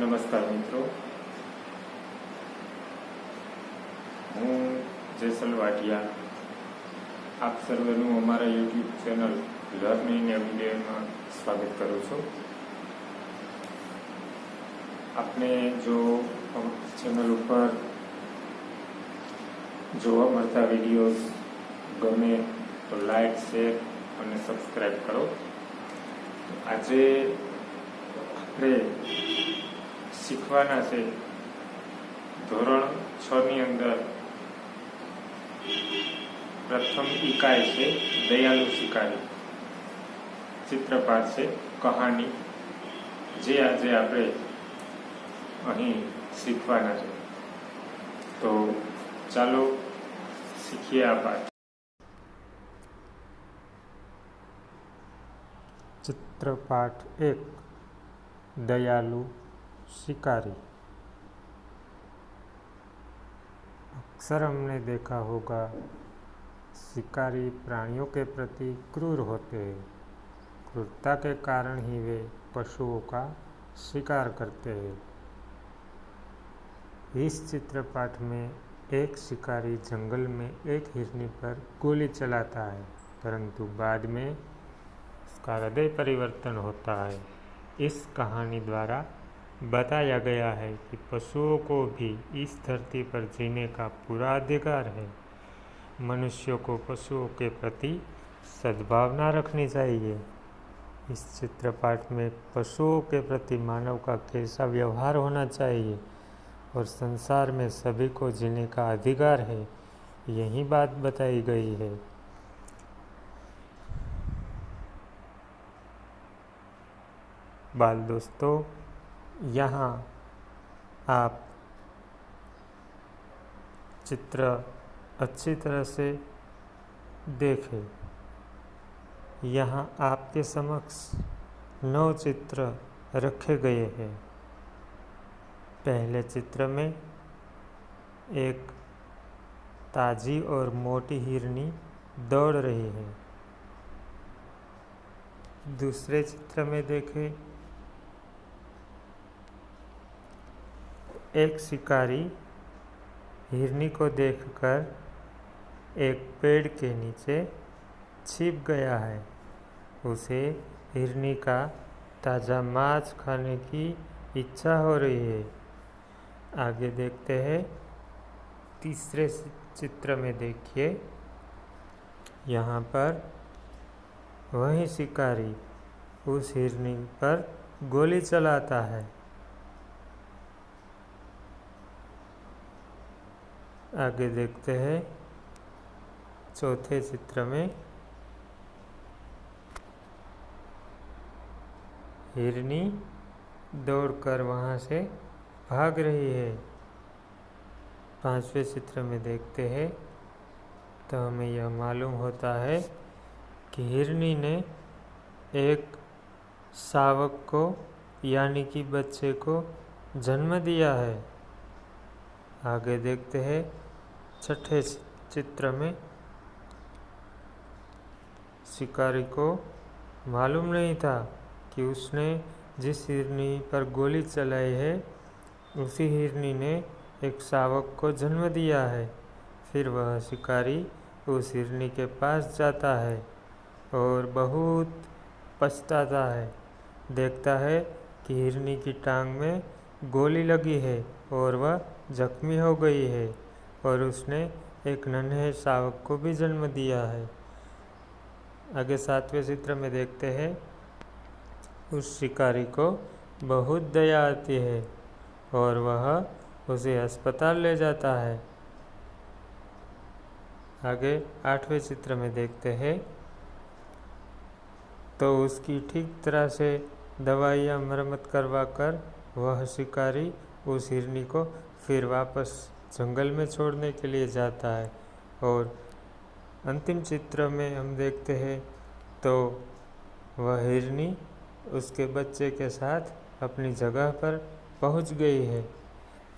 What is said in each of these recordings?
નમસ્કાર મિત્રો, હું જેસલ વાટિયા આપ સર્વેનું અમારા યુટ્યુબ ચેનલ લર્નિંગ એવરીડેમાં સ્વાગત કરું છું। આપને જો ચેનલ ઉપર જોવા મળતા વિડીયોઝ ગમે તો લાઈક, શેર અને સબસ્ક્રાઈબ કરો। આજે આપણે શીખવાના છે ધોરણ 6 ની અંદર પ્રથમ इकाई છે दयालु शिकारी। चित्रपाठ છે कहानी, જે આજે આપણે અહીં શીખવાના છે। તો ચાલો શીખીએ આ પાઠ। चित्रपाठ 1 दयालु शिकारी। अक्सर हमने देखा होगा शिकारी प्राणियों के प्रति क्रूर होते हैं। क्रूरता के कारण ही वे पशुओं का शिकार करते हैं। इस चित्रपाठ में एक शिकारी जंगल में एक हिरनी पर गोली चलाता है, परंतु बाद में उसका हृदय परिवर्तन होता है। इस कहानी द्वारा बताया गया है कि पशुओं को भी इस धरती पर जीने का पूरा अधिकार है। मनुष्यों को पशुओं के प्रति सद्भावना रखनी चाहिए। इस चित्रपाठ में पशुओं के प्रति मानव का कैसा व्यवहार होना चाहिए और संसार में सभी को जीने का अधिकार है, यही बात बताई गई है। बाल दोस्तों, यहाँ आप चित्र अच्छी तरह से देखें। यहाँ आपके समक्ष 9 चित्र रखे गए हैं। पहले चित्र में एक ताजी और मोटी हिरनी दौड़ रही है। दूसरे चित्र में देखें, एक शिकारी हिरनी को देखकर एक पेड़ के नीचे छिप गया है। उसे हिरनी का ताज़ा मांस खाने की इच्छा हो रही है। आगे देखते हैं, तीसरे चित्र में देखिए, यहाँ पर वही शिकारी उस हिरनी पर गोली चलाता है। आगे देखते हैं, चौथे चित्र में हिरनी दौड़कर वहाँ से भाग रही है। पांचवें चित्र में देखते हैं तो हमें यह मालूम होता है कि हिरनी ने एक शावक को यानी कि बच्चे को जन्म दिया है। आगे देखते हैं, छठे चित्र में शिकारी को मालूम नहीं था कि उसने जिस हिरनी पर गोली चलाई है उसी हिरनी ने एक शावक को जन्म दिया है। फिर वह शिकारी उस हिरनी के पास जाता है और बहुत पछताता है। देखता है कि हिरनी की टांग में गोली लगी है और वह जख्मी हो गई है और उसने एक नन्हे शावक को भी जन्म दिया है। आगे 7वें चित्र में देखते हैं, उस शिकारी को बहुत दया आती है और वह उसे अस्पताल ले जाता है। आगे 8वें चित्र में देखते हैं तो उसकी ठीक तरह से दवाइयाँ मरम्मत करवा कर वह शिकारी उस हिरनी को फिर वापस जंगल में छोड़ने के लिए जाता है। और अंतिम चित्र में हम देखते हैं तो वह हिरनी उसके बच्चे के साथ अपनी जगह पर पहुंच गई है।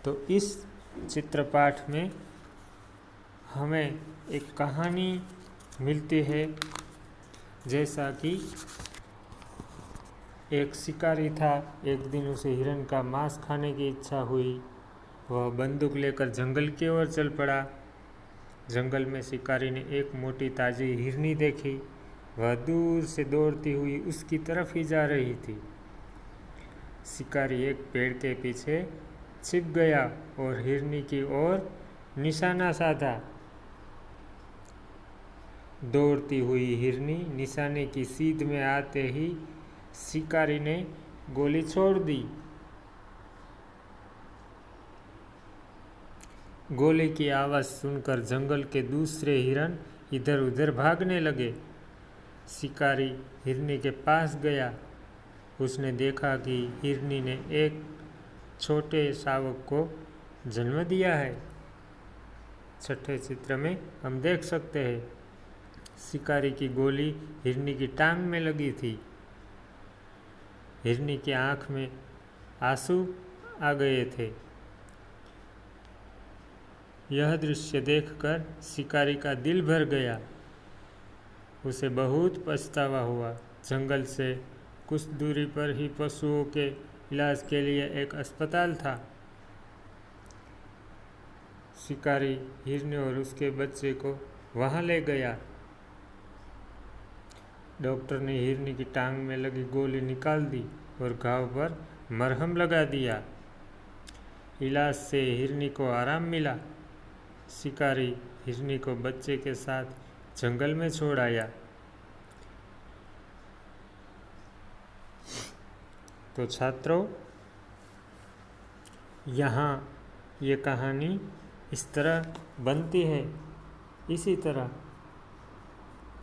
तो इस चित्रपाठ में हमें एक कहानी मिलती है, जैसा कि एक शिकारी था। एक दिन उसे हिरन का मांस खाने की इच्छा हुई। वह बंदूक लेकर जंगल की ओर चल पड़ा। जंगल में शिकारी ने एक मोटी ताजी हिरनी देखी। वह दूर से दौड़ती हुई उसकी तरफ ही जा रही थी। शिकारी एक पेड़ के पीछे छिप गया और हिरनी की ओर निशाना साधा। दौड़ती हुई हिरनी निशाने की सीध में आते ही शिकारी ने गोली छोड़ दी। गोली की आवाज़ सुनकर जंगल के दूसरे हिरन इधर उधर भागने लगे। शिकारी हिरनी के पास गया। उसने देखा कि हिरनी ने एक छोटे शावक को जन्म दिया है। छठे चित्र में हम देख सकते हैं शिकारी की गोली हिरनी की टांग में लगी थी। हिरनी की आंख में आंसू आ गए थे। यह दृश्य देखकर शिकारी का दिल भर गया। उसे बहुत पछतावा हुआ। जंगल से कुछ दूरी पर ही पशुओं के इलाज के लिए एक अस्पताल था। शिकारी हिरनी और उसके बच्चे को वहां ले गया। डॉक्टर ने हिरनी की टांग में लगी गोली निकाल दी और घाव पर मरहम लगा दिया। इलाज से हिरनी को आराम मिला। शिकारी हिरनी को बच्चे के साथ जंगल में छोड़ आया। तो छात्रों, यहाँ ये कहानी इस तरह बनती है। इसी तरह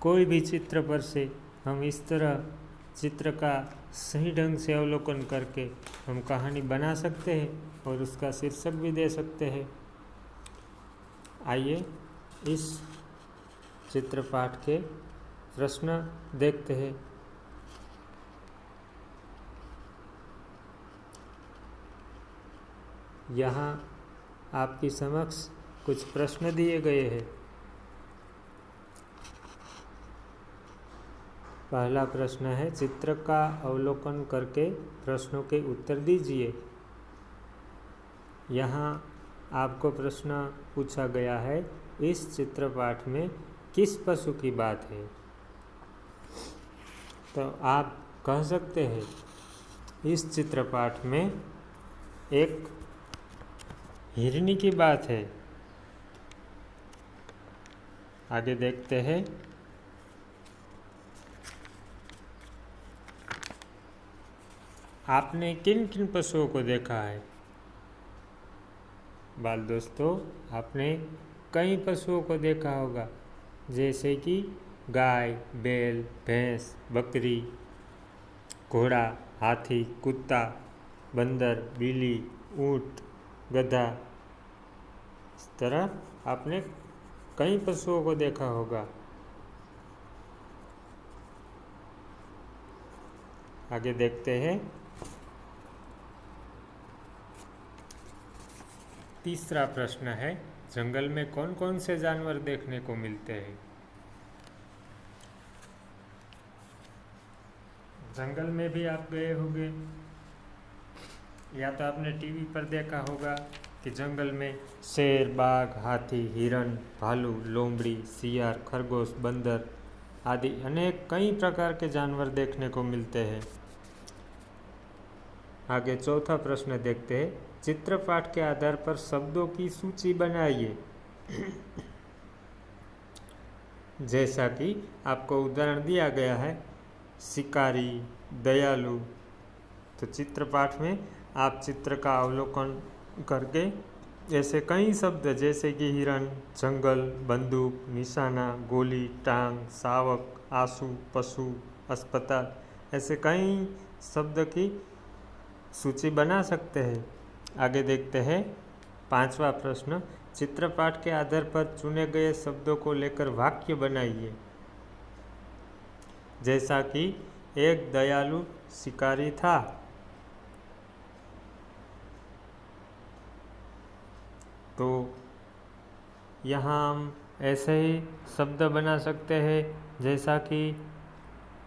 कोई भी चित्र पर से हम इस तरह चित्र का सही ढंग से अवलोकन करके हम कहानी बना सकते हैं और उसका शीर्षक भी दे सकते हैं। आइए इस चित्र पाठ के प्रश्न देखते हैं। यहाँ आपकी समक्ष कुछ प्रश्न दिए गए हैं। पहला प्रश्न है, चित्र का अवलोकन करके प्रश्नों के उत्तर दीजिए। यहाँ आपको प्रश्न पूछा गया है, इस चित्र पाठ में किस पशु की बात है? तो आप कह सकते हैं इस चित्र पाठ में एक हिरनी की बात है। आगे देखते हैं। आपने किन किन पशुओं को देखा है? बाल दोस्तों, आपने कई पशुओं को देखा होगा, जैसे कि गाय, बैल, भैंस, बकरी, घोड़ा, हाथी, कुत्ता, बंदर, बिल्ली, ऊंट, गधा। इस तरह आपने कई पशुओं को देखा होगा। आगे देखते हैं। तीसरा प्रश्न है, जंगल में कौन कौन से जानवर देखने को मिलते हैं? जंगल में भी आप गए होंगे या तो आपने टीवी पर देखा होगा कि जंगल में शेर, बाघ, हाथी, हिरन, भालू, लोमड़ी, सियार, खरगोश, बंदर आदि अनेक कई प्रकार के जानवर देखने को मिलते हैं। आगे चौथा प्रश्न देखते हैं। चित्रपाठ के आधार पर शब्दों की सूची बनाइए। जैसा कि आपको उदाहरण दिया गया है, शिकारी, दयालु। तो चित्रपाठ में आप चित्र का अवलोकन करके ऐसे कई शब्द जैसे कि हिरन, जंगल, बंदूक, निशाना, गोली, टांग, शावक, आंसू, पशु, अस्पताल, ऐसे कई शब्द की सूची बना सकते हैं। आगे देखते हैं। पांचवा प्रश्न, चित्रपाठ के आधार पर चुने गए शब्दों को लेकर वाक्य बनाइए। जैसा कि एक दयालु शिकारी था। तो यहाँ हम ऐसे ही शब्द बना सकते हैं, जैसा कि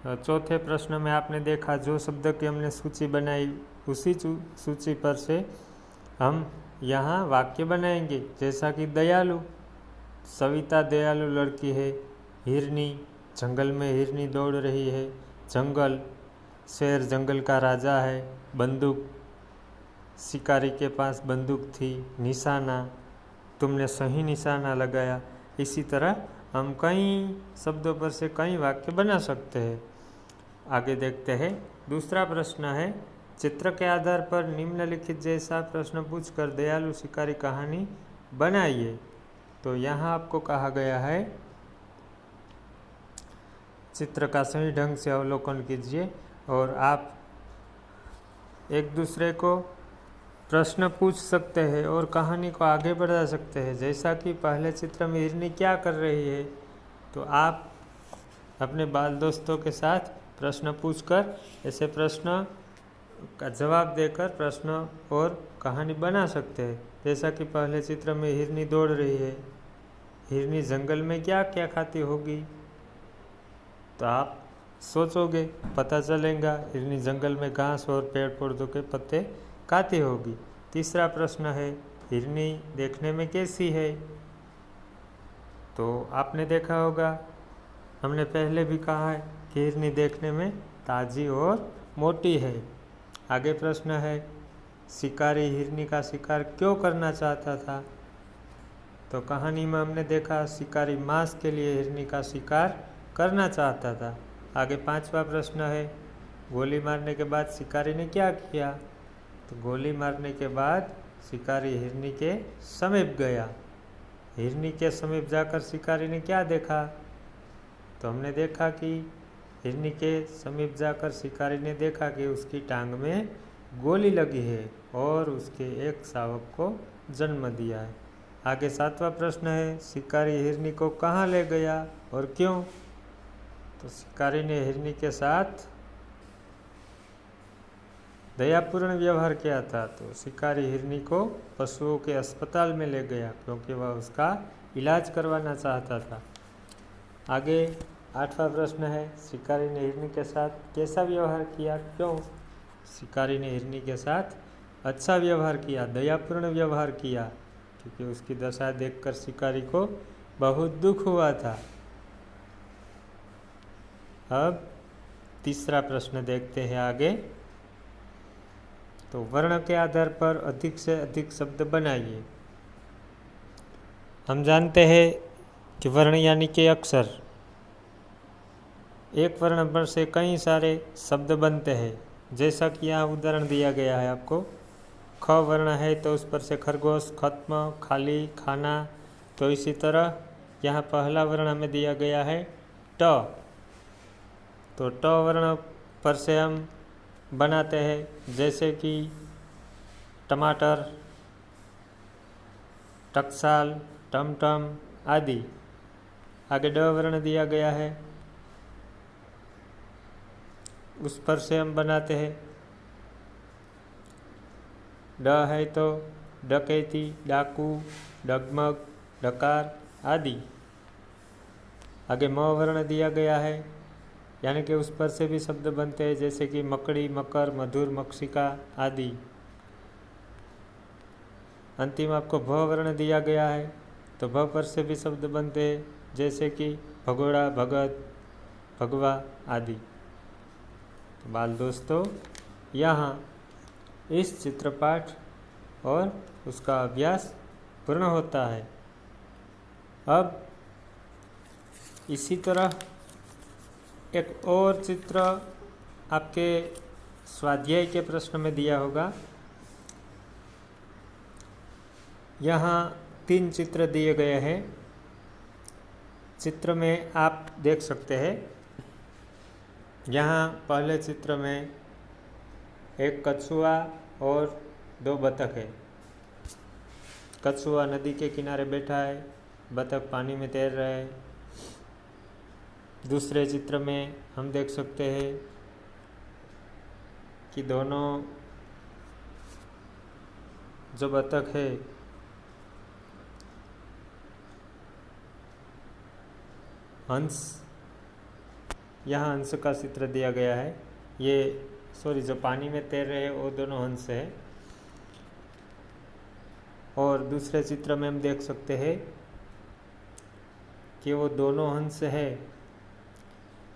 चौथे प्रश्न में आपने देखा जो शब्द की हमने सूची बनाई उसी सूची पर से हम यहाँ वाक्य बनाएंगे। जैसा कि दयालु, सविता दयालु लड़की है। हिरनी, जंगल में हिरनी दौड़ रही है। जंगल, शेर जंगल का राजा है। बंदूक, शिकारी के पास बंदूक थी। निशाना, तुमने सही निशाना लगाया। इसी तरह हम कई शब्दों पर से कई वाक्य बना सकते हैं। आगे देखते हैं। दूसरा प्रश्न है, चित्र के आधार पर निम्नलिखित जैसा प्रश्न पूछकर दयालु शिकारी कहानी बनाइए। तो यहाँ आपको कहा गया है चित्र का सही ढंग से अवलोकन कीजिए और आप एक दूसरे को प्रश्न पूछ सकते हैं और कहानी को आगे बढ़ा सकते हैं। जैसा कि पहले चित्र में हिरनी क्या कर रही है, तो आप अपने बाल दोस्तों के साथ प्रश्न पूछकर ऐसे प्रश्न का जवाब देकर प्रश्न और कहानी बना सकते हैं। जैसा कि पहले चित्र में हिरनी दौड़ रही है, हिरनी जंगल में क्या क्या खाती होगी, तो आप सोचोगे, पता चलेगा हिरनी जंगल में घास और पेड़ पौधों के पत्ते खाती होगी। तीसरा प्रश्न है, हिरनी देखने में कैसी है, तो आपने देखा होगा, हमने पहले भी कहा है कि हिरनी देखने में ताजी और मोटी है। आगे प्रश्न है, शिकारी हिरनी का शिकार क्यों करना चाहता था, तो कहानी में हमने देखा शिकारी मांस के लिए हिरनी का शिकार करना चाहता था। आगे पांचवा प्रश्न है, गोली मारने के बाद शिकारी ने क्या किया, तो गोली मारने के बाद शिकारी हिरनी के समीप गया। हिरनी के समीप जाकर शिकारी ने क्या देखा, तो हमने देखा कि हिरनी के समीप जाकर शिकारी ने देखा कि उसकी टांग में गोली लगी है और उसके एक शावक को जन्म दिया है। आगे सातवां प्रश्न है, शिकारी हिरनी को कहाँ ले गया और क्यों, तो शिकारी ने हिरनी के साथ दयापूर्ण व्यवहार किया था, तो शिकारी हिरनी को पशुओं के अस्पताल में ले गया क्योंकि वह उसका इलाज करवाना चाहता था। आगे आठवां प्रश्न है, शिकारी ने हिरनी के साथ कैसा व्यवहार किया, क्यों, शिकारी ने हिरनी के साथ अच्छा व्यवहार किया, दयापूर्ण व्यवहार किया, क्योंकि उसकी दशा देखकर शिकारी को बहुत दुख हुआ था। अब तीसरा प्रश्न देखते हैं आगे। तो वर्ण के आधार पर अधिक से अधिक शब्द बनाइए। हम जानते हैं कि वर्ण यानी कि अक्षर, एक वर्ण पर से कई सारे शब्द बनते हैं। जैसा कि यहाँ उदाहरण दिया गया है आपको, ख वर्ण है तो उस पर से खरगोश, खत्म, खाली, खाना। तो इसी तरह यहाँ पहला वर्ण हमें दिया गया है ट, तो ट वर्ण पर से हम बनाते हैं जैसे कि टमाटर, टकसाल, टमटम आदि। आगे ड वर्ण दिया गया है, उस पर से हम बनाते हैं ड है तो डकैती, डाकू, डगमग, डकार आदि। आगे म वर्ण दिया गया है, यानी कि उस पर से भी शब्द बनते हैं जैसे कि मकड़ी, मकर, मधुर, मक्षिका आदि। अंतिम आपको भ वर्ण दिया गया है, तो भ पर से भी शब्द बनते हैं जैसे कि भगोड़ा, भगत, भगवा आदि। तो बाल दोस्तों, यहाँ इस चित्रपाठ और उसका अभ्यास पूर्ण होता है। अब इसी तरह एक और चित्र आपके स्वाध्याय के प्रश्न में दिया होगा। यहाँ 3 चित्र दिए गए हैं। चित्र में आप देख सकते हैं, यहाँ पहले चित्र में एक कछुआ और 2 बतख है। कछुआ नदी के किनारे बैठा है, बतख पानी में तैर रहे हैं। दूसरे चित्र में हम देख सकते हैं कि दोनों जो बतख है हंस यहाँ हंस का चित्र दिया गया है। ये जो पानी में तैर रहे हैं वो दोनों हंस है। और दूसरे चित्र में हम देख सकते हैं कि वो दोनों हंस है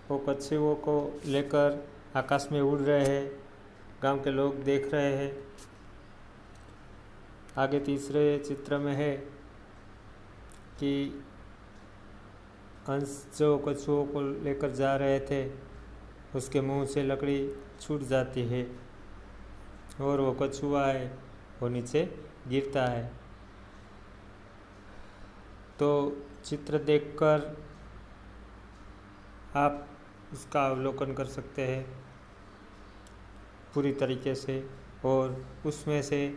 वो कछुओं को लेकर आकाश में उड़ रहे हैं। गांव के लोग देख रहे हैं। आगे तीसरे चित्र में है कि हंस जो कछुओं को लेकर जा रहे थे उसके मुंह से लकड़ी छूट जाती है और वो कछुआ है वो नीचे गिरता है। तो चित्र देखकर आप उसका अवलोकन कर सकते हैं पूरी तरीके से और उसमें से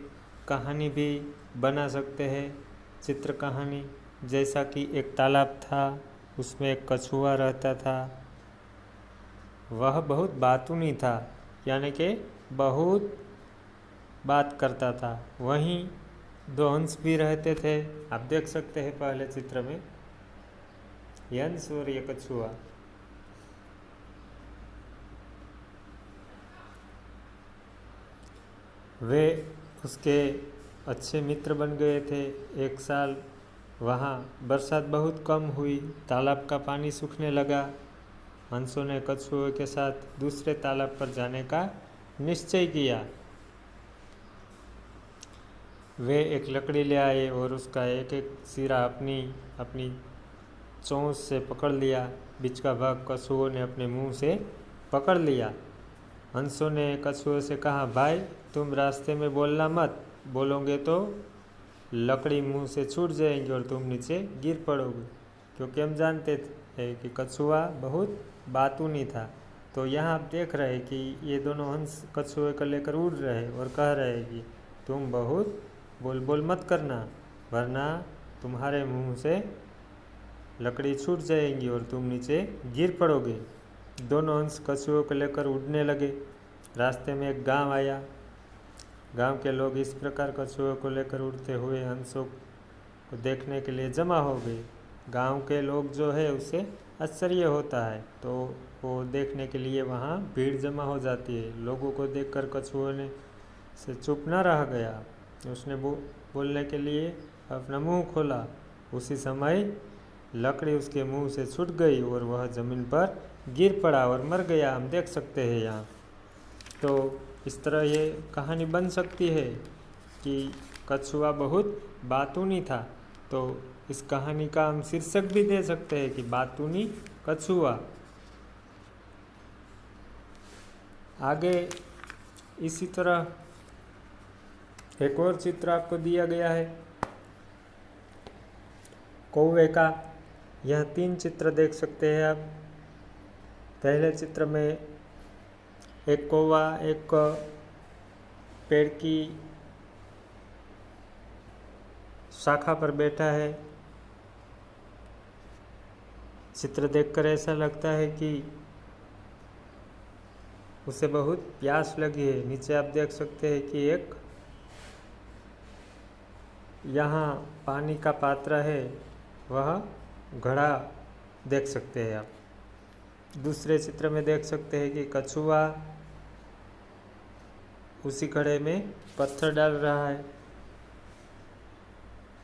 कहानी भी बना सकते हैं। चित्र कहानी जैसा कि एक तालाब था, उसमें एक कछुआ रहता था। वह बहुत बातूनी था, यानी कि बहुत बात करता था। वहीं दो हंस भी रहते थे। आप देख सकते हैं पहले चित्र में ये हंस और ये कछुआ। वे उसके अच्छे मित्र बन गए थे। एक साल वहाँ बरसात बहुत कम हुई, तालाब का पानी सूखने लगा। हंसों ने कछुओं के साथ दूसरे तालाब पर जाने का निश्चय किया। वे एक लकड़ी ले आए और उसका एक एक सिरा अपनी चोंच से पकड़ लिया। बीच का भाग कछुओं ने अपने मुंह से पकड़ लिया। हंसों ने कछुओं से कहा, भाई तुम रास्ते में बोलना मत, बोलोगे तो लकड़ी मुंह से छूट जाएंगी और तुम नीचे गिर पड़ोगे। क्योंकि हम जानते थे कि कछुआ बहुत बातूनी था। तो यहाँ आप देख रहे हैं कि ये दोनों हंस कछुए को लेकर उड़ रहे हैं और कह रहे हैं कि तुम बहुत बोल मत करना, वरना तुम्हारे मुंह से लकड़ी छूट जाएंगी और तुम नीचे गिर पड़ोगे। दोनों हंस कछुओं को लेकर उड़ने लगे। रास्ते में एक गांव आया। गांव के लोग इस प्रकार कछुओं को लेकर उड़ते हुए हंसों को देखने के लिए जमा हो गए। गांव के लोग जो है उससे आश्चर्य होता है, तो वो देखने के लिए वहाँ भीड़ जमा हो जाती है। लोगों को देखकर कछुओं ने से चुप न रह गया। उसने बोलने के लिए अपना मुंह खोला। उसी समय लकड़ी उसके मुंह से छूट गई और वह ज़मीन पर गिर पड़ा और मर गया। हम देख सकते हैं यहाँ। तो इस तरह ये कहानी बन सकती है कि कछुआ बहुत बातूनी था। तो इस कहानी का हम शीर्षक भी दे सकते हैं कि बातूनी कछुआ। आगे इसी तरह एक और चित्र आपको दिया गया है कौवे का। यह 3 चित्र देख सकते हैं आप। पहले चित्र में एक कौवा एक पेड़ की शाखा पर बैठा है। चित्र देखकर ऐसा लगता है कि उसे बहुत प्यास लगी है। नीचे आप देख सकते हैं कि एक यहाँ पानी का पात्र है, वह घड़ा देख सकते हैं आप। दूसरे चित्र में देख सकते हैं कि कछुआ उसी घड़े में पत्थर डाल रहा है।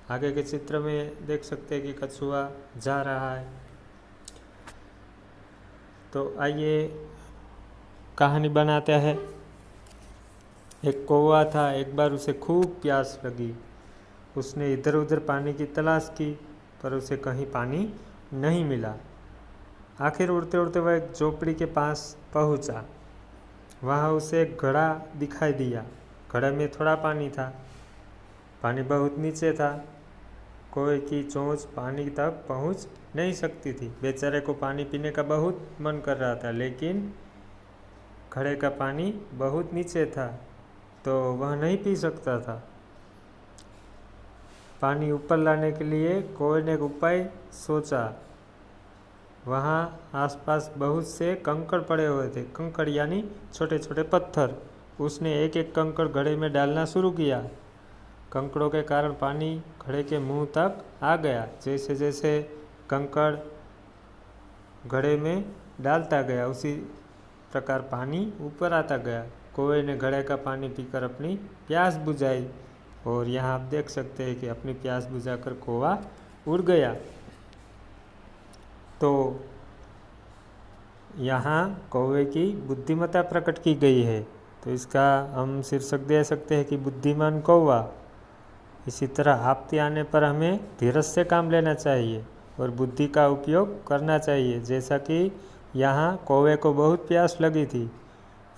आगे के चित्र में देख सकते हैं कि कछुआ जा रहा है। तो आइए कहानी बनाते हैं। एक कौवा था, एक बार उसे खूब प्यास लगी। उसने इधर उधर पानी की तलाश की, पर उसे कहीं पानी नहीं मिला। आखिर उड़ते उड़ते वह एक झोपड़ी के पास पहुंचा। वहाँ उसे एक घड़ा दिखाई दिया। घड़े में थोड़ा पानी था, पानी बहुत नीचे था। कौवे की चोंच पानी तक पहुँच नहीं सकती थी। बेचारे को पानी पीने का बहुत मन कर रहा था, लेकिन घड़े का पानी बहुत नीचे था, तो वह नहीं पी सकता था। पानी ऊपर लाने के लिए कौवे ने एक उपाय सोचा। वहाँ आसपास बहुत से कंकड़ पड़े हुए थे। कंकड़ यानी छोटे छोटे पत्थर। उसने एक एक कंकड़ घड़े में डालना शुरू किया। कंकड़ों के कारण पानी घड़े के मुंह तक आ गया। जैसे जैसे कंकड़ घड़े में डालता गया, उसी प्रकार पानी ऊपर आता गया। कौवे ने घड़े का पानी पीकर अपनी प्यास बुझाई और यहाँ आप देख सकते हैं कि अपनी प्यास बुझाकर कौवा उड़ गया। तो यहाँ कौवे की बुद्धिमत्ता प्रकट की गई है, तो इसका हम शीर्षक दे सकते हैं कि बुद्धिमान कौवा। इसी तरह आपत्ति आने पर हमें धीरज से काम लेना चाहिए और बुद्धि का उपयोग करना चाहिए। जैसा कि यहाँ कौवे को बहुत प्यास लगी थी,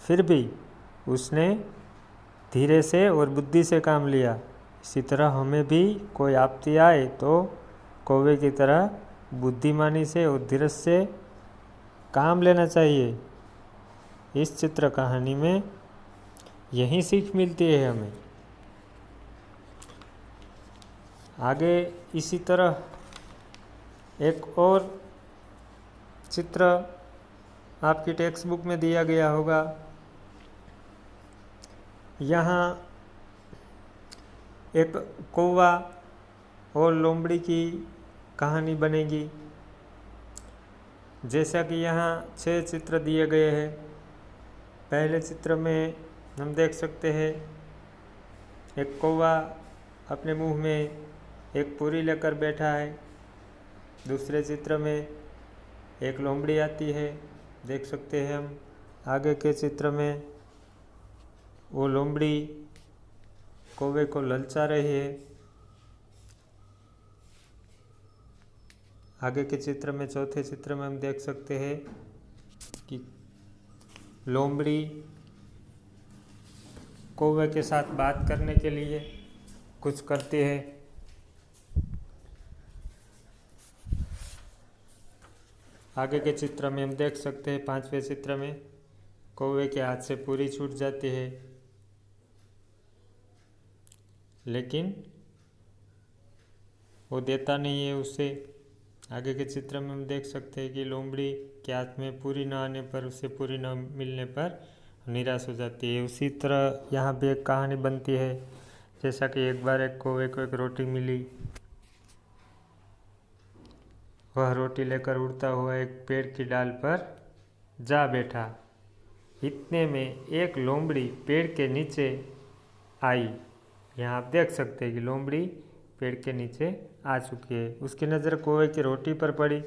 फिर भी उसने धीरे से और बुद्धि से काम लिया। इसी तरह हमें भी कोई आपत्ति आए तो कौवे की तरह बुद्धिमानी से और धीरज से काम लेना चाहिए। इस चित्र कहानी में यही सीख मिलती है हमें। आगे इसी तरह एक और चित्र आपकी टेक्स्ट बुक में दिया गया होगा। यहाँ एक कौवा और लोमड़ी की कहानी बनेगी। जैसा कि यहाँ 6 चित्र दिए गए हैं। पहले चित्र में हम देख सकते हैं एक कौवा अपने मुंह में एक पूरी लेकर बैठा है। दूसरे चित्र में एक लोमड़ी आती है, देख सकते हैं हम। आगे के चित्र में वो लोमड़ी कौवे को ललचा रही है। आगे के चित्र में, चौथे चित्र में हम देख सकते हैं कि लोमड़ी कौवे के साथ बात करने के लिए कुछ करती है। आगे के चित्र में हम देख सकते हैं, 5वें चित्र में कौवे के हाथ से पूरी छूट जाती है, लेकिन वो देता नहीं है उसे। आगे के चित्र में हम देख सकते हैं कि लोमड़ी के हाथ में पूरी न आने पर, उसे पूरी न मिलने पर निराश हो जाती है। उसी तरह यहाँ भी एक कहानी बनती है। जैसा कि एक बार एक कौवे को एक रोटी मिली, वह रोटी लेकर उड़ता हुआ एक पेड़ की डाल पर जा बैठा। इतने में एक लोमड़ी पेड़ के नीचे आई। यहाँ आप देख सकते हैं कि लोमड़ी पेड़ के नीचे आ चुकी है। उसकी नज़र कौवे की रोटी पर पड़ी,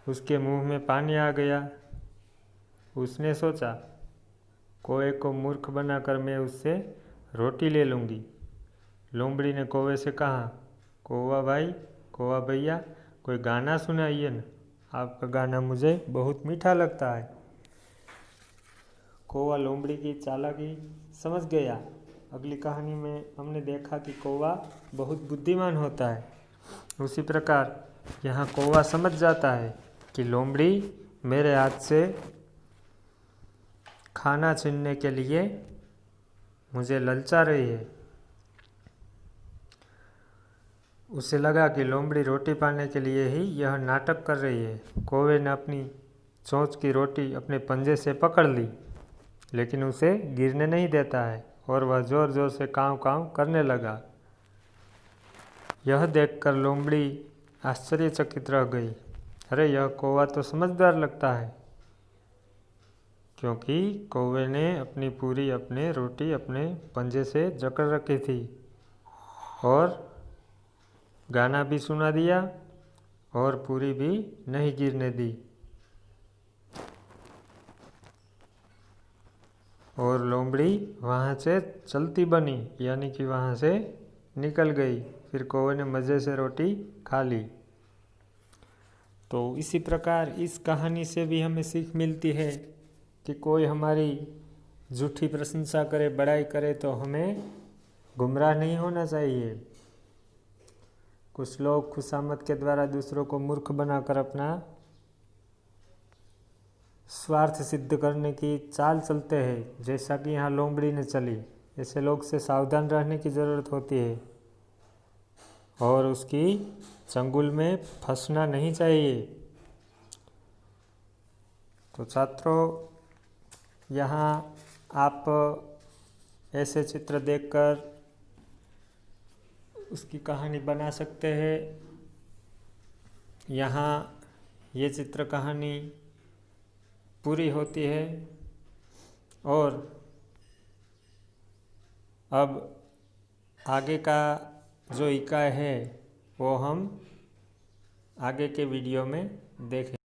उसके मुंह में पानी आ गया। उसने सोचा, कौवे को मूर्ख बनाकर मैं उससे रोटी ले लूँगी। लोमड़ी ने कौवे से कहा, कौवा भाई, कौवा भैया, कोई गाना सुनाइए ना, आपका गाना मुझे बहुत मीठा लगता है। कौवा लोमड़ी की चालाकी समझ गया। अगली कहानी में हमने देखा कि कौवा बहुत बुद्धिमान होता है। उसी प्रकार यहाँ कौवा समझ जाता है कि लोमड़ी मेरे हाथ से खाना छीनने के लिए मुझे ललचा रही है। उसे लगा कि लोमड़ी रोटी पाने के लिए ही यह नाटक कर रही है। कौवे ने अपनी चोंच की रोटी अपने पंजे से पकड़ ली, लेकिन उसे गिरने नहीं देता है और वह जोर जोर से काँव काँव करने लगा। यह देखकर लोमड़ी आश्चर्यचकित रह गई। अरे, यह कौवा तो समझदार लगता है, क्योंकि कौवे ने अपनी पूरी अपने रोटी अपने पंजे से जकड़ रखी थी और गाना भी सुना दिया और पूरी भी नहीं गिरने दी। और लोमड़ी वहाँ से चलती बनी, यानी कि वहाँ से निकल गई। फिर कौवे ने मज़े से रोटी खा ली। तो इसी प्रकार इस कहानी से भी हमें सीख मिलती है कि कोई हमारी झूठी प्रशंसा करे, बड़ाई करे, तो हमें गुमराह नहीं होना चाहिए। कुछ लोग खुशामद के द्वारा दूसरों को मूर्ख बनाकर अपना स्वार्थ सिद्ध करने की चाल चलते हैं, जैसा कि यहाँ लोमड़ी ने चली। ऐसे लोग से सावधान रहने की ज़रूरत होती है और उसकी चंगुल में फंसना नहीं चाहिए। तो छात्रों, यहाँ आप ऐसे चित्र देखकर उसकी कहानी बना सकते हैं। यहाँ ये चित्र कहानी पूरी होती है। और अब आगे का जो इकाई है वो हम आगे के वीडियो में देखें।